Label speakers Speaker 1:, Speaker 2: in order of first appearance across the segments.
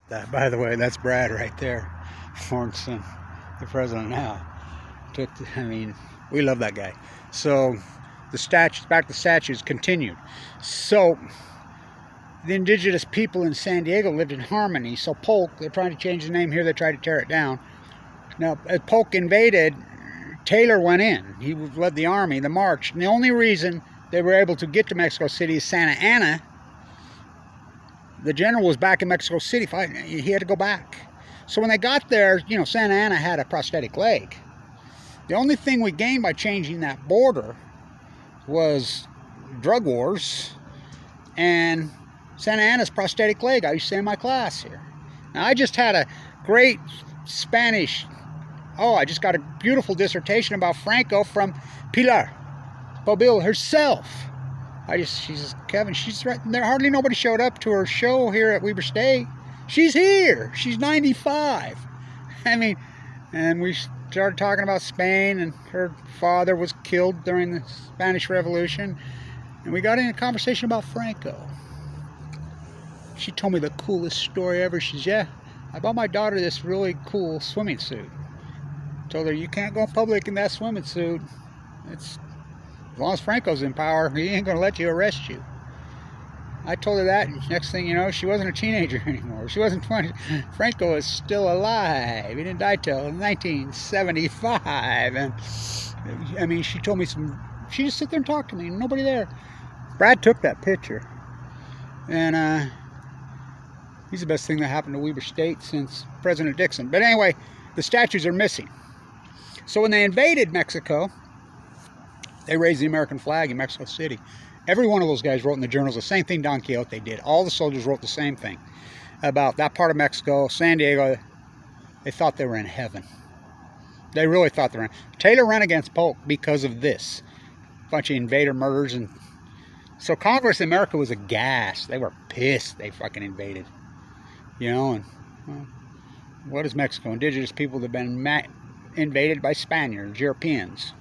Speaker 1: By the way, that's Brad right there, Lawrenson, the president now. I mean, we love that guy. So the statues, back to the statues, continued. So the indigenous people in San Diego lived in harmony. So Polk, they're trying to change the name here, they tried to tear it down. Now, as Polk invaded, Taylor went in. He led the army, the march. And the only reason they were able to get to Mexico City is Santa Anna. The general was back in Mexico City fighting. He had to go back. So when they got there, you know, Santa Anna had a prosthetic leg. The only thing we gained by changing that border was drug wars and Santa Anna's prosthetic leg. I used to say in my class here. Now, I just had a great Spanish, I just got a beautiful dissertation about Franco from Pilar Bobil herself. She says, Kevin, she's right there. Hardly nobody showed up to her show here at Weber State. She's here. She's 95. I mean, and we started talking about Spain, and her father was killed during the Spanish Revolution. And we got in a conversation about Franco. She told me the coolest story ever. She says, yeah, I bought my daughter this really cool swimming suit. Told her, you can't go public in that swimming suit. As long as Franco's in power, he ain't gonna let you arrest you. I told her that, and next thing you know, she wasn't a teenager anymore. She wasn't 20. Franco is still alive. He didn't die till 1975. And I mean, she told me she just sit there and talk to me, nobody there. Brad took that picture. And he's the best thing that happened to Weber State since President Dixon. But anyway, the statues are missing. So when they invaded Mexico, they raised the American flag in Mexico City. Every one of those guys wrote in the journals the same thing Don Quixote did. All the soldiers wrote the same thing about that part of Mexico, San Diego. They thought they were in heaven. They really thought they were in. Taylor ran against Polk because of this. A bunch of invader murders. And so Congress in America was aghast. They were pissed they fucking invaded. You know, and well, what is Mexico? Indigenous people that have been invaded by Spaniards, Europeans.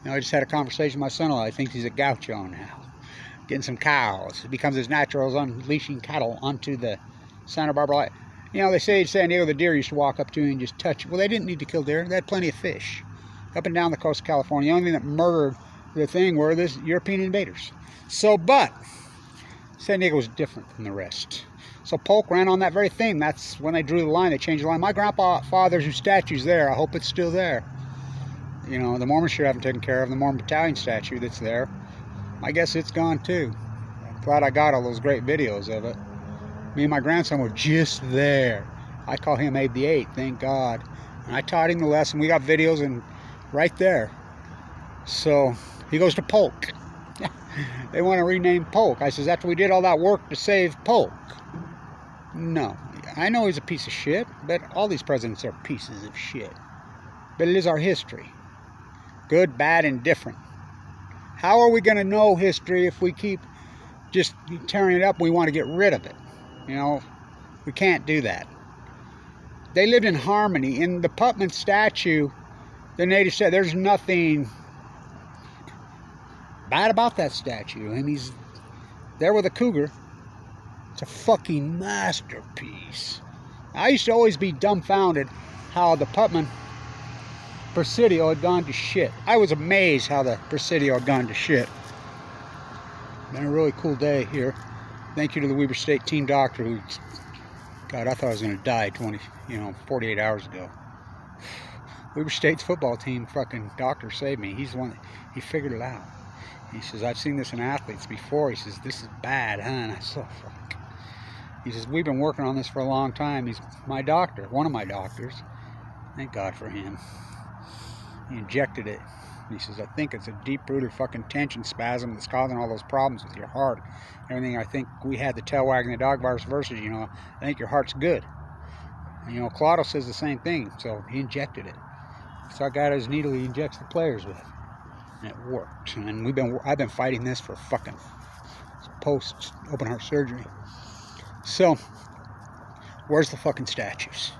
Speaker 1: You know, I just had a conversation with my son-in-law. He thinks he's a gaucho now. Getting some cows. It becomes as natural as unleashing cattle onto the Santa Barbara Light. You know, they say in San Diego the deer used to walk up to you and just touch it. Well, they didn't need to kill deer. They had plenty of fish. Up and down the coast of California. The only thing that murdered the thing were the European invaders. So, but San Diego was different than the rest. So Polk ran on that very thing. That's when they drew the line. They changed the line. My grandfather's statue's there. I hope it's still there. You know, the Mormons sure haven't taken care of the Mormon Battalion statue that's there. I guess it's gone too. I'm glad I got all those great videos of it. Me and my grandson were just there. I call him Abe the Eighth, thank God. And I taught him the lesson. We got videos and right there. So he goes to Polk. They want to rename Polk. I says, after we did all that work to save Polk. No. I know he's a piece of shit, but all these presidents are pieces of shit. But it is our history. Good, bad, and different. How are we going to know history if we keep just tearing it up? We want to get rid of it. You know, we can't do that. They lived in harmony. In the Putnam statue, the natives said there's nothing bad about that statue. And he's there with a cougar. It's a fucking masterpiece. I used to always be dumbfounded how the Putnam Presidio had gone to shit. I was amazed how the Presidio had gone to shit. Been a really cool day here. Thank you to the Weber State team doctor who, God, I thought I was going to die 48 hours ago. Weber State's football team fucking doctor saved me. He's the one, he figured it out. He says, I've seen this in athletes before. He says, this is bad, huh? And I said, fuck. He says, we've been working on this for a long time. He's my doctor, one of my doctors. Thank God for him. He injected it. He says, I think it's a deep-rooted fucking tension spasm that's causing all those problems with your heart. Everything. I think we had the tail wagging the dog virus versus, I think your heart's good. And, Claudio says the same thing. So he injected it. So I got his needle he injects the players with. And it worked. And I've been fighting this for fucking post open heart surgery. So, where's the fucking statues?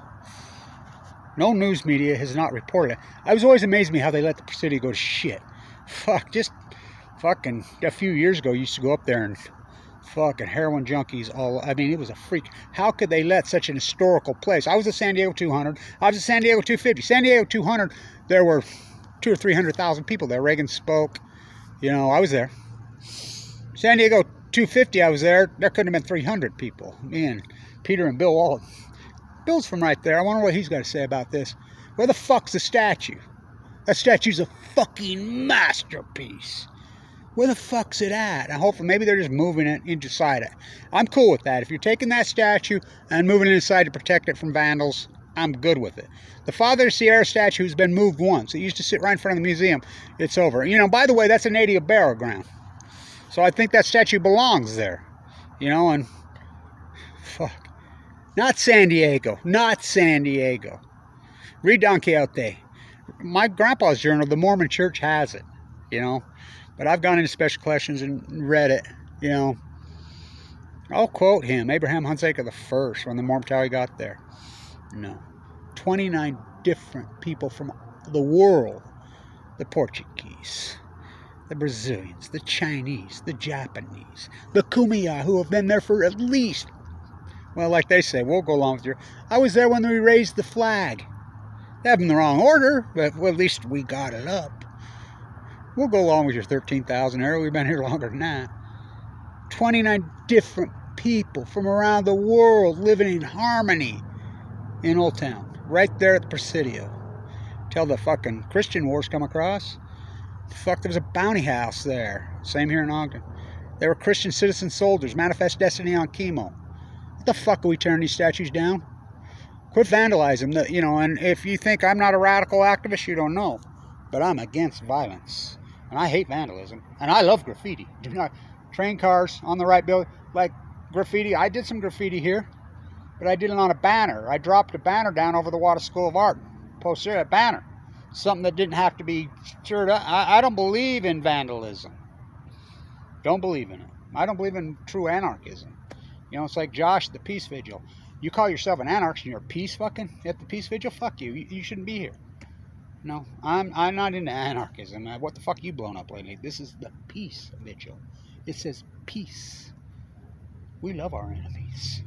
Speaker 1: No news media has not reported it. I was always amazed me how they let the Presidio go to shit. Fuck, just fucking a few years ago, I used to go up there and fucking heroin junkies all. I mean, it was a freak. How could they let such an historical place? I was at San Diego 200. I was at San Diego 250. San Diego 200, there were 200,000 or 300,000 people there. Reagan spoke. You know, I was there. San Diego 250, I was there. There couldn't have been 300 people. Me and Peter and Bill Wallen. Bill's from right there. I wonder what he's got to say about this. Where the fuck's the statue? That statue's a fucking masterpiece. Where the fuck's it at? I hope maybe they're just moving it inside it. I'm cool with that. If you're taking that statue and moving it inside to protect it from vandals, I'm good with it. The Father Sierra statue has been moved once. It used to sit right in front of the museum. It's over. You know, by the way, that's a native burial ground. So I think that statue belongs there. You know, and fuck. Not San Diego. Not San Diego. Read Don Quixote. My grandpa's journal, the Mormon Church has it. You know. But I've gone into special collections and read it, you know. I'll quote him, Abraham Hunsaker I, when the mortality got there. No. 29 different people from the world. The Portuguese, the Brazilians, the Chinese, the Japanese, the Kumeyaay, who have been there for at least, well, like they say, we'll go along with you. I was there when we raised the flag. They have them in the wrong order, but well, at least we got it up. We'll go along with your 13,000 era. We've been here longer than that. 29 different people from around the world living in harmony in Old Town. Right there at the Presidio. Till the fucking Christian wars come across. Fuck, there was a bounty house there. Same here in Ogden. They were Christian citizen soldiers. Manifest Destiny on chemo. What the fuck are we tearing these statues down? Quit vandalizing them. You know, and if you think I'm not a radical activist, you don't know. But I'm against violence. And I hate vandalism. And I love graffiti. Do not train cars on the right building. Like graffiti. I did some graffiti here. But I did it on a banner. I dropped a banner down over the Water School of Art. Posted a banner. Something that didn't have to be stirred up. I don't believe in vandalism. Don't believe in it. I don't believe in true anarchism. You know, it's like Josh, the peace vigil. You call yourself an anarchist and you're peace fucking at the peace vigil? Fuck you. You shouldn't be here. No, I'm not into anarchism. What the fuck you blown up lately? This is the peace vigil. It says peace. We love our enemies.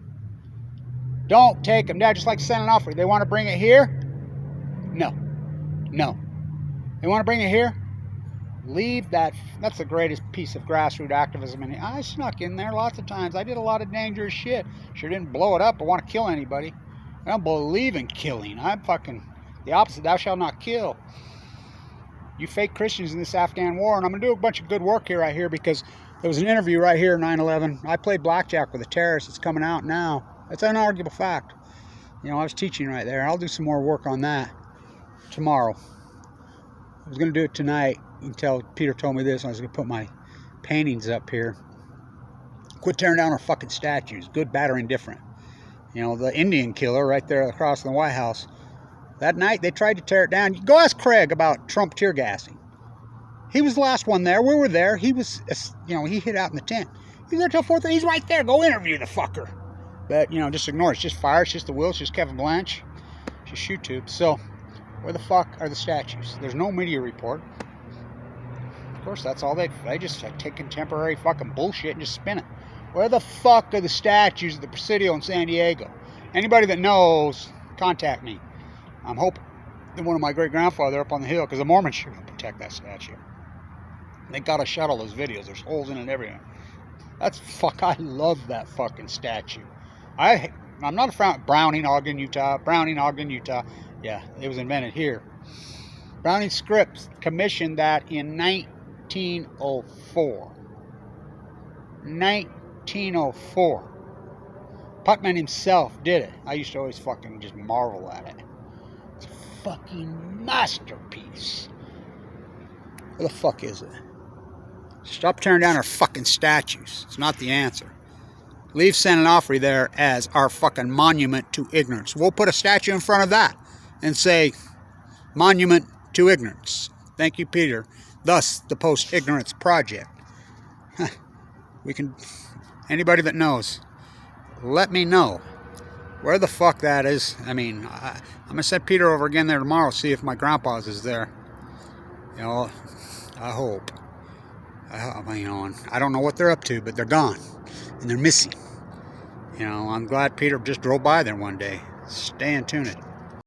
Speaker 1: Don't take them down. Just like sending an offer. They want to bring it here? No. No. They want to bring it here? Leave that. That's the greatest piece of grassroots activism. And I snuck in there lots of times. I did a lot of dangerous shit. Sure didn't blow it up or want to kill anybody. I don't believe in killing. I'm fucking the opposite. Thou shalt not kill. You fake Christians in this Afghan war. And I'm going to do a bunch of good work here right here because there was an interview right here, 9/11. I played blackjack with a terrorist. It's coming out now. It's an unarguable fact. You know, I was teaching right there. I'll do some more work on that tomorrow. I was going to do it tonight until Peter told me this. I was going to put my paintings up here. Quit tearing down our fucking statues. Good, bad, or indifferent. You know, the Indian killer right there across from the White House. That night, they tried to tear it down. Go ask Craig about Trump tear gassing. He was the last one there. We were there. He was, you know, he hid out in the tent. He was there till 4:30. He's right there. Go interview the fucker. But, you know, just ignore it. It's just fire. It's just the will. It's just Kevin Blanch. It's just shoot tube. So, where the fuck are the statues? There's no media report. Of course, that's all they just take contemporary fucking bullshit and just spin it. Where the fuck are the statues of the Presidio in San Diego? Anybody that knows, contact me. I'm hoping that one of my great-grandfather up on the hill, because the Mormons should protect that statue. They got to shut all those videos. There's holes in it and everything. That's fuck. I love that fucking statue. I'm not a fan. Browning, Ogden, Utah. Yeah, it was invented here. Browning Scripps commissioned that in 1904. 1904. Putnam himself did it. I used to always fucking just marvel at it. It's a fucking masterpiece. Where the fuck is it? Stop tearing down our fucking statues. It's not the answer. Leave San Onofre there as our fucking monument to ignorance. We'll put a statue in front of that and say, monument to ignorance. Thank you, Peter. Thus, the Post-Ignorance Project. We can, anybody that knows, let me know where the fuck that is. I mean, I'm going to send Peter over again there tomorrow, see if my grandpa's is there. You know, I hope. You know, I don't know what they're up to, but they're gone. and they're missing. You know, I'm glad Peter just drove by there one day. Staying tuned.